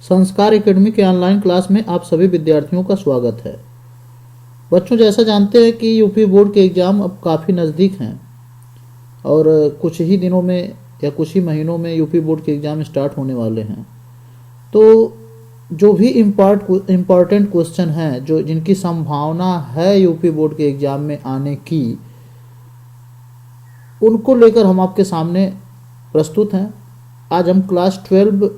संस्कार एकेडमी के online class में आप सभी विद्यार्थियों का स्वागत है। बच्चों, जैसा जानते हैं कि यूपी बोर्ड के एग्ज़ाम अब काफ़ी नज़दीक हैं और कुछ ही दिनों में या कुछ ही महीनों में यूपी बोर्ड के एग्ज़ाम स्टार्ट होने वाले हैं। तो जो भी इम्पॉर्टेंट क्वेश्चन हैं जो जिनकी संभावना है यूपी बोर्ड के एग्ज़ाम में आने की, उनको लेकर हम आपके सामने प्रस्तुत हैं। आज हम क्लास 12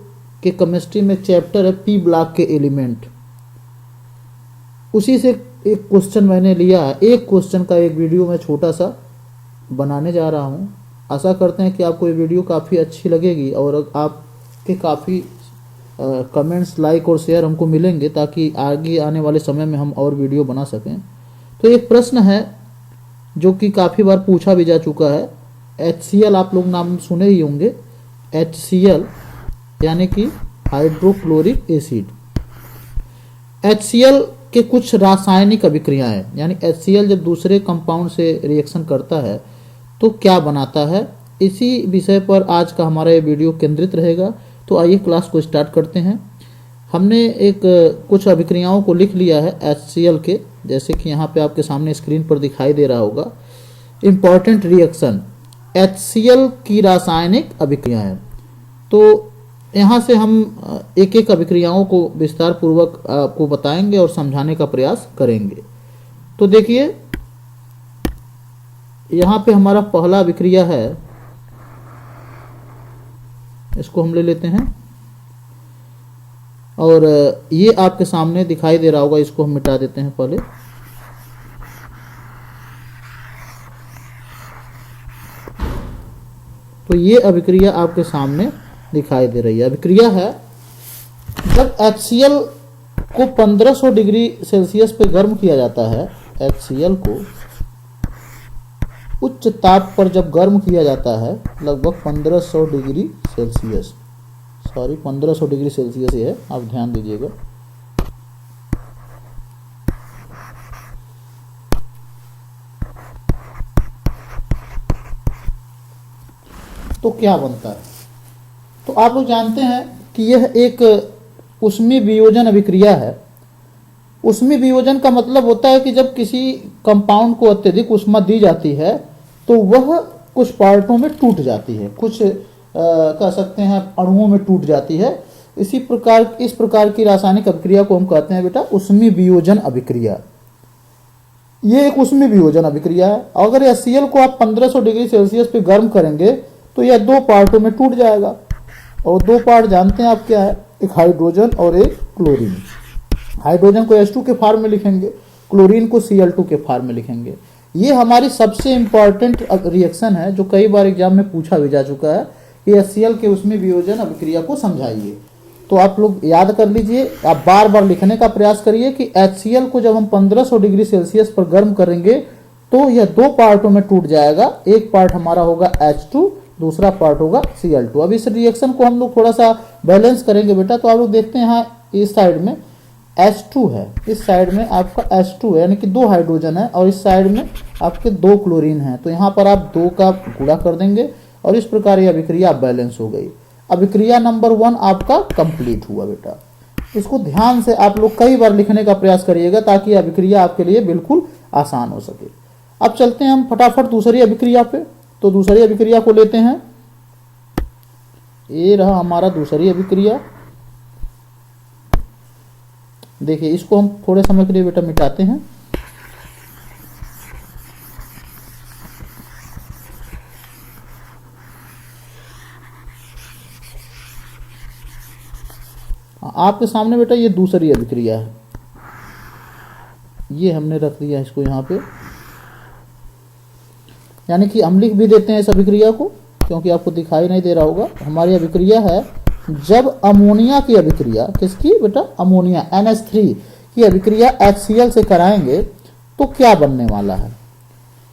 के केमिस्ट्री में चैप्टर है पी ब्लॉक के एलिमेंट, उसी से एक क्वेश्चन मैंने लिया है। एक क्वेश्चन का एक वीडियो मैं छोटा सा बनाने जा रहा हूं। आशा करते हैं कि आपको ये वीडियो काफ़ी अच्छी लगेगी और आपके काफ़ी कमेंट्स, लाइक और शेयर हमको मिलेंगे ताकि आगे आने वाले समय में हम और वीडियो बना सकें। तो एक प्रश्न है जो कि काफ़ी बार पूछा भी जा चुका है। HCl आप लोग नाम सुने ही होंगे। HCl यानी कि हाइड्रोक्लोरिक एसिड। HCl के कुछ रासायनिक अभिक्रियाएं, यानी HCl जब दूसरे कंपाउंड से रिएक्शन करता है तो क्या बनाता है, इसी विषय पर आज का हमारा ये वीडियो केंद्रित रहेगा। तो आइए क्लास को स्टार्ट करते हैं। हमने कुछ अभिक्रियाओं को लिख लिया है HCl के, जैसे कि यहाँ पे आपके सामने स्क्रीन पर दिखाई दे रहा होगा। इम्पॉर्टेंट रिएक्शन HCl की रासायनिक अभिक्रियाएं। तो यहाँ से हम एक एक अभिक्रियाओं को विस्तार पूर्वक आपको बताएंगे और समझाने का प्रयास करेंगे। तो देखिए, यहाँ पे हमारा पहला अभिक्रिया है, इसको हम ले लेते हैं और ये आपके सामने दिखाई दे रहा होगा। इसको हम मिटा देते हैं पहले। तो ये अभिक्रिया आपके सामने दिखाई दे रही है। अभिक्रिया है, जब HCl को 1500 डिग्री सेल्सियस पे गर्म किया जाता है। HCl को उच्च ताप पर जब गर्म किया जाता है, लगभग 1500 डिग्री सेल्सियस, 1500 डिग्री सेल्सियस ही है, आप ध्यान दीजिएगा। तो क्या बनता है? तो आप लोग जानते हैं कि यह एक ऊष्मीय वियोजन अभिक्रिया है। ऊष्मीय वियोजन का मतलब होता है कि जब किसी कंपाउंड को अत्यधिक ऊष्मा दी जाती है तो वह कुछ पार्टों में टूट जाती है, कुछ कह सकते हैं अणुओं में टूट जाती है। इस प्रकार की रासायनिक अभिक्रिया को हम कहते हैं बेटा ऊष्मीय वियोजन अभिक्रिया। ये एक ऊष्मीय वियोजन अभिक्रिया है। अगर HCl को आप 1500 डिग्री सेल्सियस पे गर्म करेंगे तो यह दो पार्टों में टूट जाएगा, और दो पार्ट जानते हैं आप क्या है, एक हाइड्रोजन और एक क्लोरीन। हाइड्रोजन को H2 के फॉर्म में लिखेंगे, क्लोरीन को Cl2 के फॉर्म में लिखेंगे। ये हमारी सबसे इंपॉर्टेंट रिएक्शन है जो कई बार एग्जाम में पूछा भी जा चुका है कि HCl के उसमें वियोजन अभिक्रिया को समझाइए। तो आप लोग याद कर लीजिए, आप बार बार लिखने का प्रयास करिए कि HCl को जब हम 1500 डिग्री सेल्सियस पर गर्म करेंगे तो यह दो पार्टों में टूट जाएगा। एक पार्ट हमारा होगा H2, दूसरा पार्ट होगा Cl2। अब इस रिएक्शन को हम लोग थोड़ा सा बैलेंस करेंगे बेटा। तो आप लोग देखते हैं यहाँ इस साइड में H2 है, इस साइड में आपका H2 है, यानी कि दो हाइड्रोजन है, और इस साइड में आपके दो क्लोरीन है। तो यहाँ पर आप दो का गुणा कर देंगे और इस प्रकार ये अभिक्रिया बैलेंस हो गई। अभिक्रिया नंबर 1 आपका कंप्लीट हुआ बेटा। इसको ध्यान से आप लोग कई बार लिखने का प्रयास करिएगा ताकि अभिक्रिया आपके लिए बिल्कुल आसान हो सके। अब चलते हैं हम फटाफट दूसरी अभिक्रिया पे। तो दूसरी अभिक्रिया को लेते हैं। ये रहा हमारा दूसरी अभिक्रिया। देखिए, इसको हम थोड़े समय के लिए बेटा मिटाते हैं। आपके सामने बेटा ये दूसरी अभिक्रिया है, ये हमने रख दिया इसको यहाँ पे, यानी कि हम लिख भी देते हैं इस अभिक्रिया को क्योंकि आपको दिखाई नहीं दे रहा होगा। हमारी अभिक्रिया है, जब अमोनिया की अभिक्रिया, किसकी बेटा, अमोनिया NH3 की अभिक्रिया HCl से कराएंगे तो क्या बनने वाला है।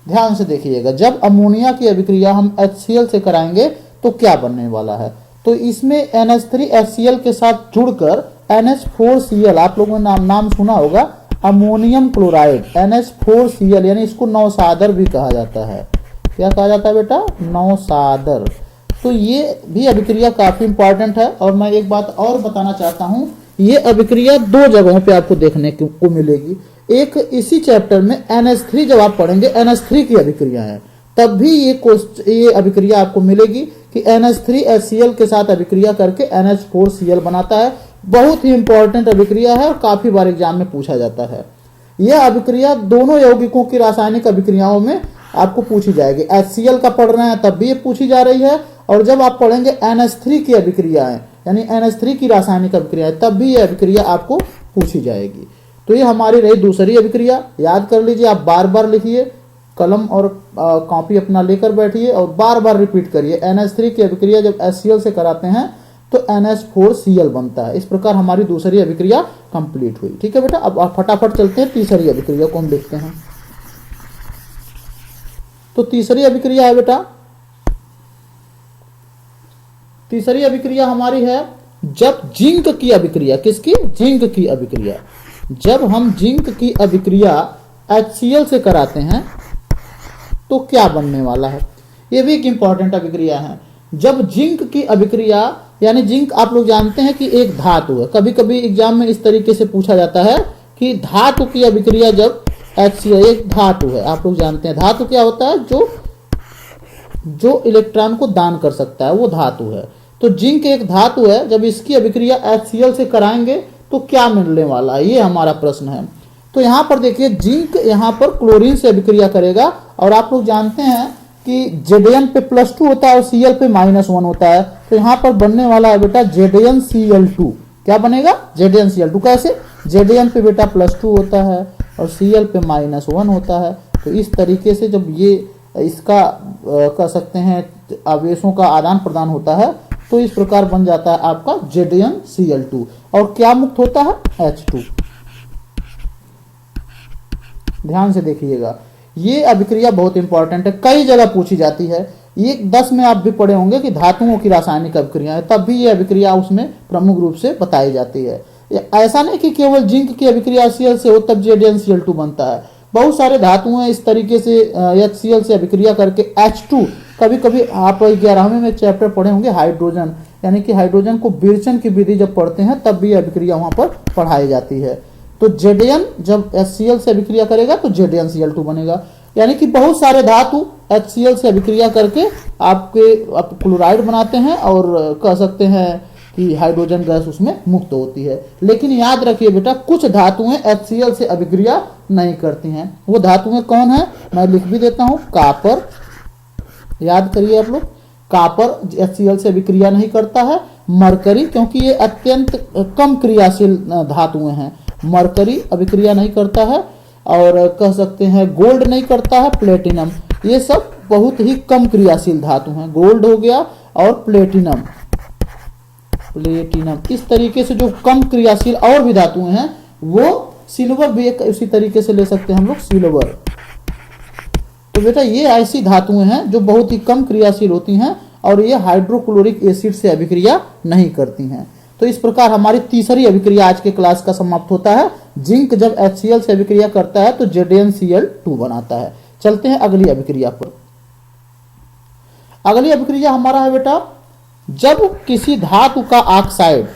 ध्यान से देखिएगा, जब अमोनिया की अभिक्रिया हम HCl से कराएंगे तो क्या बनने वाला है। तो इसमें NH3 HCl के साथ जुड़कर NH4Cl, आप लोगों ने नाम सुना होगा, अमोनियम क्लोराइड NH4Cl, यानी इसको नौसादर भी कहा जाता है। क्या कहा जाता है बेटा, नौसादर। तो ये भी अभिक्रिया काफी इंपॉर्टेंट है। और मैं एक बात और बताना चाहता हूं, ये अभिक्रिया दो जगहों पे आपको देखने को मिलेगी। एक इसी चैप्टर में NH3 जब आप पढ़ेंगे, NH3 की अभिक्रिया है, तब भी ये अभिक्रिया आपको मिलेगी कि NH3 HCl के साथ अभिक्रिया करके NH4Cl बनाता है। बहुत ही इंपॉर्टेंट अभिक्रिया है और काफी बार एग्जाम में पूछा जाता है। यह अभिक्रिया दोनों यौगिकों की रासायनिक अभिक्रियाओं में आपको पूछी जाएगी। HCl का पढ़ रहे हैं तब भी ये पूछी जा रही है, और जब आप पढ़ेंगे NH3 की अभिक्रियाएं यानी NH3 की रासायनिक अभिक्रियाएं, तब भी यह अभिक्रिया आपको पूछी जाएगी। तो ये हमारी रही दूसरी अभिक्रिया। याद कर लीजिए, आप बार बार लिखिए, कलम और कॉपी अपना लेकर बैठिए और बार बार रिपीट करिए। NH3 की अभिक्रिया जब HCl से कराते हैं तो NH4Cl बनता है। इस प्रकार हमारी दूसरी अभिक्रिया कंप्लीट हुई। ठीक है बेटा, अब आप फटाफट चलते हैं तीसरी अभिक्रिया को हम लिखते हैं। तो तीसरी अभिक्रिया है बेटा, तीसरी अभिक्रिया हमारी है जब जिंक की अभिक्रिया, किसकी? जिंक की अभिक्रिया। जब हम जिंक की अभिक्रिया HCl से कराते हैं तो क्या बनने वाला है? यह भी एक इंपॉर्टेंट अभिक्रिया है। जब जिंक की अभिक्रिया, यानी जिंक आप लोग जानते हैं कि एक धातु है। कभी कभी एग्जाम में इस तरीके से पूछा जाता है कि धातु की अभिक्रिया जब HCl, एक धातु है, आप लोग जानते हैं धातु क्या होता है? जो इलेक्ट्रॉन को दान कर सकता है वो धातु है। तो जिंक एक धातु है, जब इसकी अभिक्रिया HCl से कराएंगे तो क्या मिलने वाला है, ये हमारा प्रश्न है। तो यहां पर देखिए, जिंक यहां पर क्लोरीन से अभिक्रिया करेगा, और आप लोग जानते हैं कि Zn पे +2 होता है और Cl पे -1 होता है। तो यहां पर बनने वाला है बेटा ZnCl2। क्या बनेगा? ZnCl2। कैसे? Zn पे बेटा +2 होता है और Cl पे -1 होता है। तो इस तरीके से जब ये इसका कह सकते हैं आवेशों का आदान प्रदान होता है, तो इस प्रकार बन जाता है आपका ZnCl2। और क्या मुक्त होता है? H2। ध्यान से देखिएगा, ये अभिक्रिया बहुत इंपॉर्टेंट है, कई जगह पूछी जाती है। ये 10 में आप भी पढ़े होंगे कि धातुओं की रासायनिक अभिक्रिया है, तब भी ये अभिक्रिया उसमें प्रमुख रूप से बताई जाती है। ऐसा नहीं कि केवल जिंक की अभिक्रिया HCl से हो तब ZnCl2 बनता है। बहुत सारे धातुएं इस तरीके से HCl से अभिक्रिया करके H2, कभी कभी आप 11वें में चैप्टर पढ़े होंगे हाइड्रोजन, यानी कि हाइड्रोजन को विरचन की विधि जब पढ़ते हैं तब भी अभिक्रिया वहां पर पढ़ाई जाती है। तो Zn जब HCl से अभिक्रिया करेगा तो ZnCl2 बनेगा। यानी कि बहुत सारे धातु HCl से अभिक्रिया करके आप क्लोराइड बनाते हैं, और कह सकते हैं कि हाइड्रोजन गैस उसमें मुक्त होती है। लेकिन याद रखिए बेटा, कुछ धातुएं HCl से अभिक्रिया नहीं करती हैं। वो धातुएं कौन है? मैं लिख भी देता हूं। कापर, याद करिए आप लोग, कापर HCl से अभिक्रिया नहीं करता है। मरकरी, क्योंकि ये अत्यंत कम क्रियाशील धातुएं हैं, मरकरी अभिक्रिया नहीं करता है। और कह सकते हैं गोल्ड नहीं करता है। प्लेटिनम, ये सब बहुत ही कम क्रियाशील धातु हैं। गोल्ड हो गया और प्लेटिनम, इस तरीके से जो कम क्रियाशील और भी धातुएं हैं, वो सिल्वर भी एक उसी तरीके से ले सकते हैं हम लोग, सिल्वर। तो बेटा ये ऐसी धातुएं हैं जो बहुत ही कम क्रियाशील होती हैं, और ये हाइड्रोक्लोरिक एसिड से अभिक्रिया नहीं करती हैं। तो इस प्रकार हमारी तीसरी अभिक्रिया आज के क्लास का समाप्त होता है। जिंक जब HCl से अभिक्रिया करता है तो ZnCl2 बनाता है। चलते हैं अगली अभिक्रिया पर। अगली अभिक्रिया हमारा है बेटा, जब किसी धातु का ऑक्साइड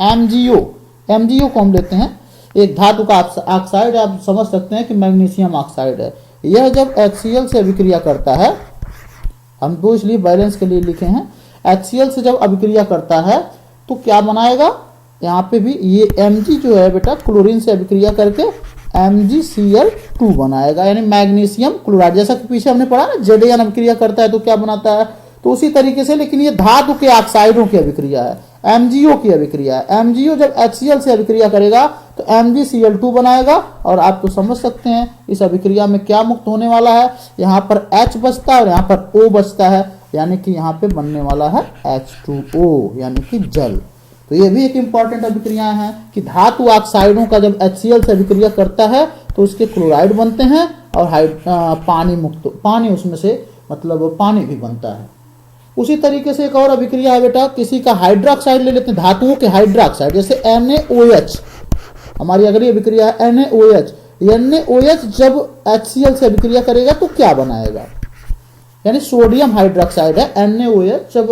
MgO को हम लेते हैं, एक धातु का ऑक्साइड, आप समझ सकते हैं कि मैग्नीशियम ऑक्साइड है। यह जब HCl से अभिक्रिया करता है, हम दो इसलिए बैलेंस के लिए लिखे हैं, HCl से जब अभिक्रिया करता है तो क्या बनाएगा? यहाँ पे भी ये Mg जो है बेटा, क्लोरीन से अभिक्रिया करके MgCl2 बनाएगा, यानी मैग्नीशियम क्लोराइड। जैसा कि पीछे हमने पढ़ा ना, Zn अभिक्रिया करता है तो क्या बनाता है, तो उसी तरीके से, लेकिन ये धातु के ऑक्साइडों की अभिक्रिया है, MgO की अभिक्रिया है। MgO जब HCl से अभिक्रिया करेगा तो MgCl2 बनाएगा। और आप तो समझ सकते हैं इस अभिक्रिया में क्या मुक्त होने वाला है, यहाँ पर H बचता है और यहाँ पर O बचता है, यानी कि यहाँ पे बनने वाला है H2O, यानी कि जल। तो ये भी एक इंपॉर्टेंट अभिक्रियाएं हैं कि धातु ऑक्साइडों का जब HCl से अभिक्रिया करता है तो उसके क्लोराइड बनते हैं और पानी उसमें से, मतलब पानी भी बनता है। उसी तरीके से एक और अभिक्रिया है बेटा, किसी का हाइड्रोक्साइड ले लेते हैं, धातुओं के हाइड्रोक्साइड, जैसे NaOH। हमारी अगली अभिक्रिया है NaOH। NaOH जब HCl से अभिक्रिया करेगा तो क्या बनाएगा? यानी सोडियम हाइड्रोक्साइड है NaOH, जब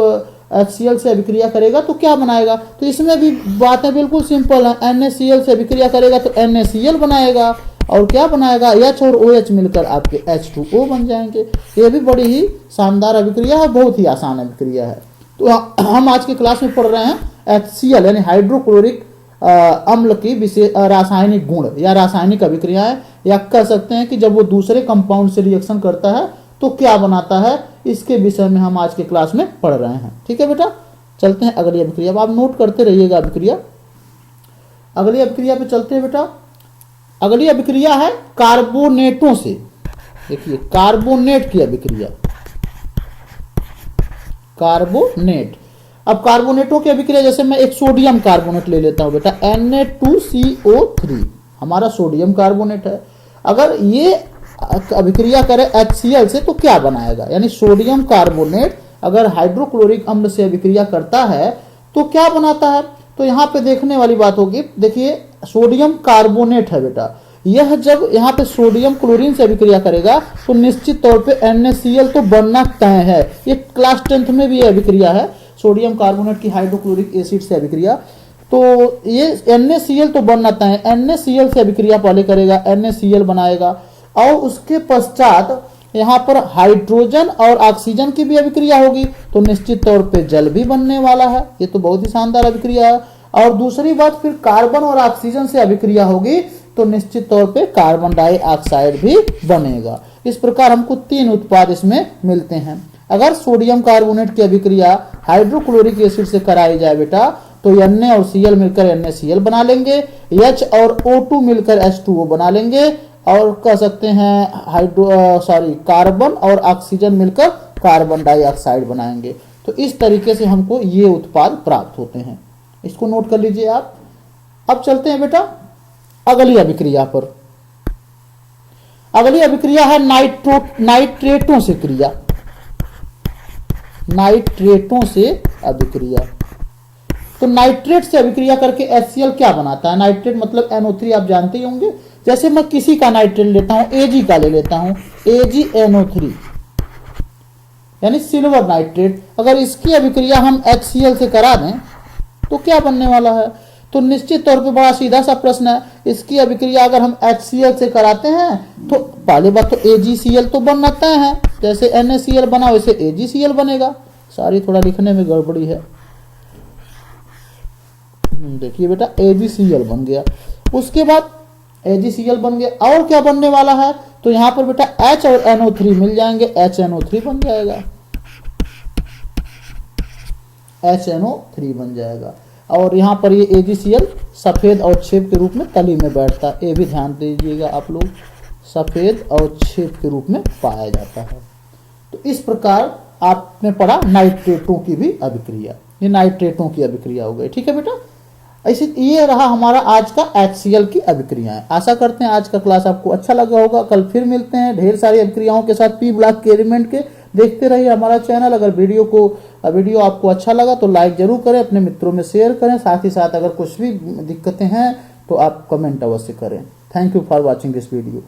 HCl से अभिक्रिया करेगा तो क्या बनाएगा? तो इसमें भी बातें बिल्कुल सिंपल है। NaCl से अभिक्रिया करेगा तो NaCl बनाएगा, और क्या बनाएगा? H और OH मिलकर आपके H2O बन जाएंगे। ये भी बड़ी ही शानदार अभिक्रिया है, बहुत ही आसान अभिक्रिया है। तो हम आज के क्लास में पढ़ रहे हैं HCl यानी हाइड्रोक्लोरिक अम्ल की विशेष रासायनिक गुण या रासायनिक अभिक्रियाएं, या कह सकते हैं कि जब वो दूसरे कंपाउंड से रिएक्शन करता है तो क्या बनाता है, इसके विषय में हम आज के क्लास में पढ़ रहे हैं। ठीक है बेटा, चलते हैं अगली अभिक्रिया। अब आप नोट करते रहिएगा अभिक्रिया। अगली अभिक्रिया पे चलते हैं बेटा। अगली अभिक्रिया है कार्बोनेटों से। देखिए कार्बोनेट की अभिक्रिया, कार्बोनेट। अब कार्बोनेटों की अभिक्रिया, जैसे मैं एक सोडियम कार्बोनेट ले लेता हूं बेटा, Na2CO3 हमारा सोडियम कार्बोनेट है। अगर ये अभिक्रिया करे HCl से तो क्या बनाएगा? यानी सोडियम कार्बोनेट अगर हाइड्रोक्लोरिक अम्ल से अभिक्रिया करता है तो क्या बनाता है? तो यहाँ पे देखने वाली बात होगी। देखिए सोडियम कार्बोनेट है बेटा, यह जब यहाँ पे सोडियम क्लोरीन से अभिक्रिया करेगा तो निश्चित तौर पे NaCl तो बनना तय है। ये क्लास 10th में भी अभिक्रिया है, सोडियम कार्बोनेट की हाइड्रोक्लोरिक एसिड से अभिक्रिया। तो ये NaCl तो बनना तय है। NaCl से अभिक्रिया पहले करेगा, NaCl बनाएगा, और उसके पश्चात यहाँ पर हाइड्रोजन और ऑक्सीजन की भी अभिक्रिया होगी तो निश्चित तौर पे जल भी बनने वाला है। ये तो बहुत ही शानदार अभिक्रिया है। और दूसरी बात, फिर कार्बन और ऑक्सीजन से अभिक्रिया होगी तो निश्चित तौर पे कार्बन डाइऑक्साइड भी बनेगा। इस प्रकार हमको 3 उत्पाद इसमें मिलते हैं। अगर सोडियम कार्बोनेट की अभिक्रिया हाइड्रोक्लोरिक एसिड से कराई जाए बेटा तो Na और Cl मिलकर NaCl बना लेंगे, H और O2 मिलकर H2O बना लेंगे, और कह सकते हैं कार्बन और ऑक्सीजन मिलकर कार्बन डाइऑक्साइड बनाएंगे। तो इस तरीके से हमको ये उत्पाद प्राप्त होते हैं। इसको नोट कर लीजिए आप। अब चलते हैं बेटा अगली अभिक्रिया पर। अगली अभिक्रिया है नाइट्रेटों से क्रिया। नाइट्रेटों से अभिक्रिया, तो नाइट्रेट से अभिक्रिया करके HCl क्या बनाता है? नाइट्रेट मतलब NO3 आप जानते ही होंगे। जैसे मैं किसी का नाइट्रेट लेता हूं, Ag का ले लेता हूं, AgNO3 यानी सिल्वर नाइट्रेट। अगर इसकी अभिक्रिया हम HCl से करा दें तो क्या बनने वाला है? तो निश्चित तौर पे बड़ा सीधा सा प्रश्न है। इसकी अभिक्रिया अगर हम HCl से कराते हैं तो पहली बात तो AgCl तो बनना तय है। जैसे NaCl बना वैसे AgCl बनेगा। सारी थोड़ा लिखने में गड़बड़ी है। देखिए बेटा AgCl बन गया। उसके बाद AgCl बन गया, और क्या बनने वाला है? तो यहां पर बेटा H और NO3 मिल जाएंगे, HNO3 बन जाएगा, HNO3 बन जाएगा। और यहां पर ये AgCl सफेद और छेद के रूप में तली में बैठता है। ये भी ध्यान दीजिएगा आप लोग, सफेद और छेद के रूप में पाया जाता है। तो इस प्रकार आपने पढ़ा नाइट्रेटों की भी अभिक्रिया। ये नाइट्रेटों की अभिक्रिया हो गई। ठीक है बेटा, ऐसे ये रहा हमारा आज का HCl की अभिक्रियाएं। आशा करते हैं आज का क्लास आपको अच्छा लगा होगा। कल फिर मिलते हैं ढेर सारी अभिक्रियाओं के साथ P ब्लॉक के एलिमेंट के। देखते रहिए हमारा चैनल। अगर वीडियो आपको अच्छा लगा तो लाइक जरूर करें, अपने मित्रों में शेयर करें। साथ ही साथ अगर कुछ भी दिक्कतें हैं तो आप कमेंट अवश्य करें। Thank you for watching this video.